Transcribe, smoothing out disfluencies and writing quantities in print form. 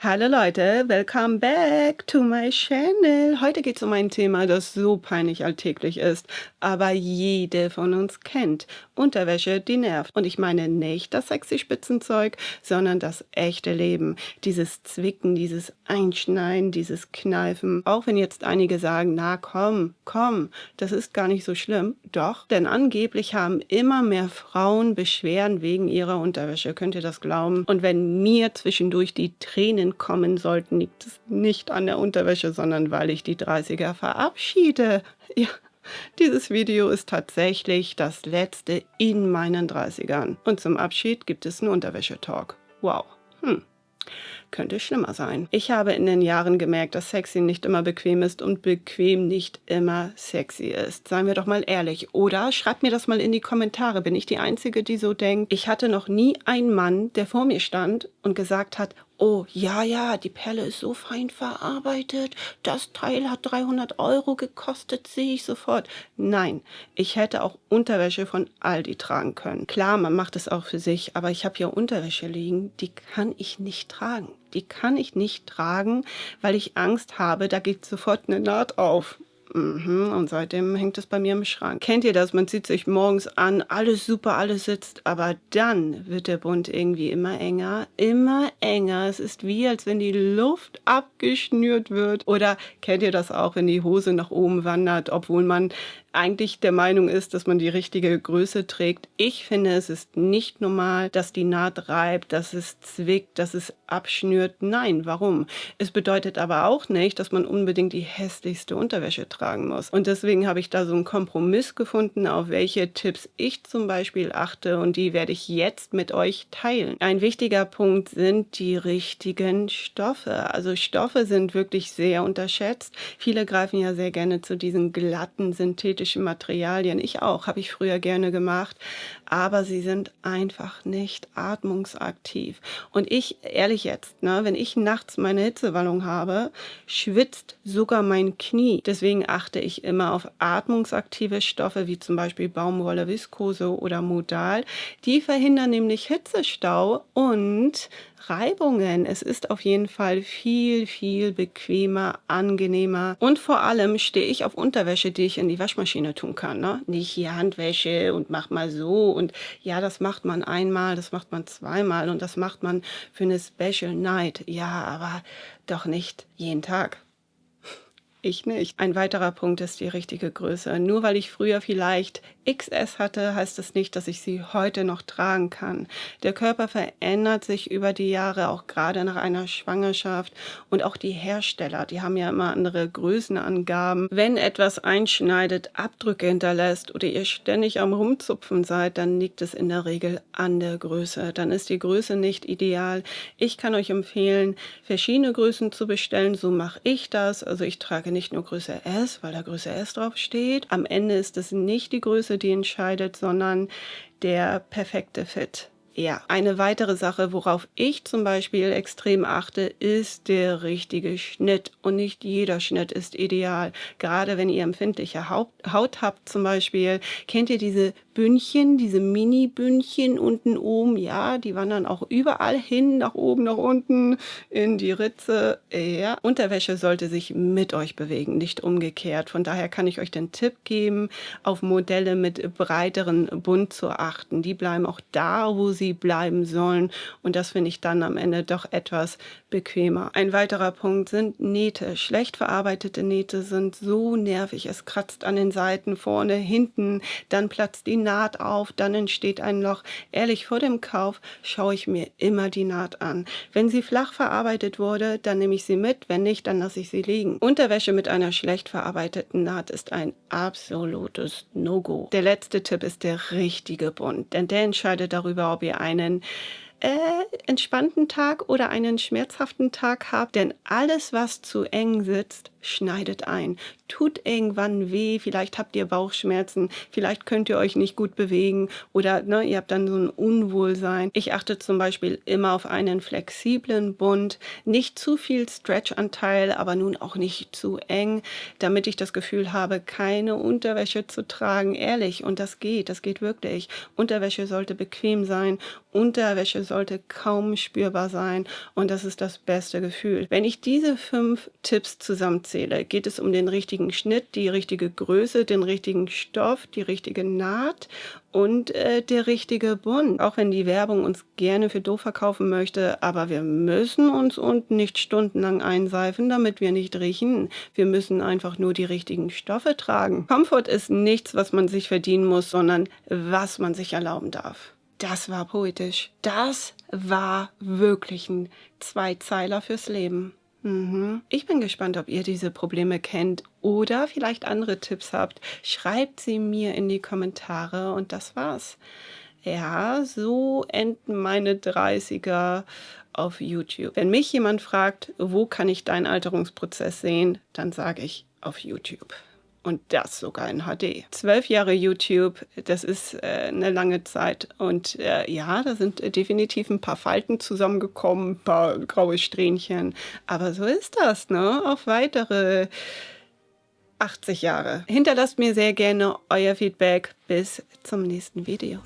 Hallo Leute, welcome back to my channel. Heute geht es um ein Thema, das so peinlich alltäglich ist, aber jede von uns kennt. Unterwäsche, die nervt. Und ich meine nicht das sexy Spitzenzeug, sondern das echte Leben. Dieses Zwicken, dieses Einschneiden, dieses Kneifen. Auch wenn jetzt einige sagen, na komm, komm, das ist gar nicht so schlimm. Doch, denn angeblich haben immer mehr Frauen Beschwerden wegen ihrer Unterwäsche. Könnt ihr das glauben? Und wenn mir zwischendurch die Tränen kommen sollten, liegt es nicht an der Unterwäsche, sondern weil ich die 30er verabschiede. Ja, dieses Video ist tatsächlich das letzte in meinen 30ern. Und zum Abschied gibt es einen Unterwäschetalk. Wow. Könnte schlimmer sein. Ich habe in den Jahren gemerkt, dass sexy nicht immer bequem ist und bequem nicht immer sexy ist. Seien wir doch mal ehrlich. Oder schreibt mir das mal in die Kommentare. Bin ich die Einzige, die so denkt? Ich hatte noch nie einen Mann, der vor mir stand und gesagt hat, oh, ja, ja, die Perle ist so fein verarbeitet. Das Teil hat 300 € gekostet, sehe ich sofort. Nein, ich hätte auch Unterwäsche von Aldi tragen können. Klar, man macht es auch für sich, aber ich habe hier Unterwäsche liegen, die kann ich nicht tragen. Die kann ich nicht tragen, weil ich Angst habe, da geht sofort eine Naht auf. Und seitdem hängt es bei mir im Schrank. Kennt ihr das? Man zieht sich morgens an, alles super, alles sitzt, aber dann wird der Bund irgendwie immer enger, immer enger. Es ist wie, als wenn die Luft abgeschnürt wird. Oder kennt ihr das auch, wenn die Hose nach oben wandert, obwohl man eigentlich der Meinung ist, dass man die richtige Größe trägt? Ich finde, es ist nicht normal, dass die Naht reibt, dass es zwickt, dass es abschnürt. Nein, warum? Es bedeutet aber auch nicht, dass man unbedingt die hässlichste Unterwäsche tragen muss. Und deswegen habe ich da so einen Kompromiss gefunden, auf welche Tipps ich zum Beispiel achte, und die werde ich jetzt mit euch teilen. Ein wichtiger Punkt sind die richtigen Stoffe. Also Stoffe sind wirklich sehr unterschätzt. Viele greifen ja sehr gerne zu diesen glatten, synthetischen Materialien. Ich auch, habe ich früher gerne gemacht, aber sie sind einfach nicht atmungsaktiv. Und ich, ehrlich jetzt, ne, wenn ich nachts meine Hitzewallung habe, schwitzt sogar mein Knie. Deswegen achte ich immer auf atmungsaktive Stoffe, wie zum Beispiel Baumwolle, Viskose oder Modal. Die verhindern nämlich Hitzestau und Reibungen. Es ist auf jeden Fall viel, viel bequemer, angenehmer, und vor allem stehe ich auf Unterwäsche, die ich in die Waschmaschine tun kann. Ne? Nicht hier Handwäsche und mach mal so, und ja, das macht man einmal, das macht man zweimal und das macht man für eine Special Night. Ja, aber doch nicht jeden Tag. Ich nicht. Ein weiterer Punkt ist die richtige Größe. Nur weil ich früher vielleicht XS hatte, heißt es nicht, dass ich sie heute noch tragen kann. Der Körper verändert sich über die Jahre, auch gerade nach einer Schwangerschaft. Und auch die Hersteller, die haben ja immer andere Größenangaben. Wenn etwas einschneidet, Abdrücke hinterlässt oder ihr ständig am Rumzupfen seid, dann liegt es in der Regel an der Größe. Dann ist die Größe nicht ideal. Ich kann euch empfehlen, verschiedene Größen zu bestellen. So mache ich das. Also ich trage nicht nur Größe S, weil da Größe S drauf steht. Am Ende ist es nicht die Größe, die entscheidet, sondern der perfekte Fit. Ja, eine weitere Sache, worauf ich zum Beispiel extrem achte, ist der richtige Schnitt. Und nicht jeder Schnitt ist ideal. Gerade wenn ihr empfindliche Haut habt zum Beispiel. Kennt ihr diese Bündchen, diese Mini-Bündchen unten oben? Ja, die wandern auch überall hin, nach oben, nach unten, in die Ritze. Ja, Unterwäsche sollte sich mit euch bewegen, nicht umgekehrt. Von daher kann ich euch den Tipp geben, auf Modelle mit breiteren Bund zu achten. Die bleiben auch da, wo sie bleiben sollen, und das finde ich dann am Ende doch etwas bequemer. Ein weiterer Punkt sind Nähte. Schlecht verarbeitete Nähte sind so nervig. Es kratzt an den Seiten, vorne, hinten, dann platzt die Naht auf, dann entsteht ein Loch. Ehrlich, vor dem Kauf schaue ich mir immer die Naht an. Wenn sie flach verarbeitet wurde, dann nehme ich sie mit, wenn nicht, dann lasse ich sie liegen. Unterwäsche mit einer schlecht verarbeiteten Naht ist ein absolutes No-Go. Der letzte Tipp ist der richtige Bund, denn der entscheidet darüber, ob ihr einen entspannten Tag oder einen schmerzhaften Tag habt, denn alles, was zu eng sitzt, schneidet ein. Tut irgendwann weh, vielleicht habt ihr Bauchschmerzen, vielleicht könnt ihr euch nicht gut bewegen oder ne, ihr habt dann so ein Unwohlsein. Ich achte zum Beispiel immer auf einen flexiblen Bund, nicht zu viel Stretchanteil, aber nun auch nicht zu eng, damit ich das Gefühl habe, keine Unterwäsche zu tragen. Ehrlich, und das geht wirklich. Unterwäsche sollte bequem sein, Unterwäsche sollte kaum spürbar sein und das ist das beste Gefühl. Wenn ich diese 5 Tipps zusammenzähle, geht es um den richtigen Schnitt, die richtige Größe, den richtigen Stoff, die richtige Naht und der richtige Bund. Auch wenn die Werbung uns gerne für doof verkaufen möchte, aber wir müssen uns unten nicht stundenlang einseifen, damit wir nicht riechen. Wir müssen einfach nur die richtigen Stoffe tragen. Komfort ist nichts, was man sich verdienen muss, sondern was man sich erlauben darf. Das war poetisch. Das war wirklich ein Zweizeiler fürs Leben. Ich bin gespannt, ob ihr diese Probleme kennt oder vielleicht andere Tipps habt. Schreibt sie mir in die Kommentare und das war's. Ja, so enden meine 30er auf YouTube. Wenn mich jemand fragt, wo kann ich deinen Alterungsprozess sehen, dann sage ich auf YouTube. Und das sogar in HD. 12 Jahre YouTube, das ist eine lange Zeit. Und ja, da sind definitiv ein paar Falten zusammengekommen, ein paar graue Strähnchen. Aber so ist das, ne? Auf weitere 80 Jahre. Hinterlasst mir sehr gerne euer Feedback. Bis zum nächsten Video.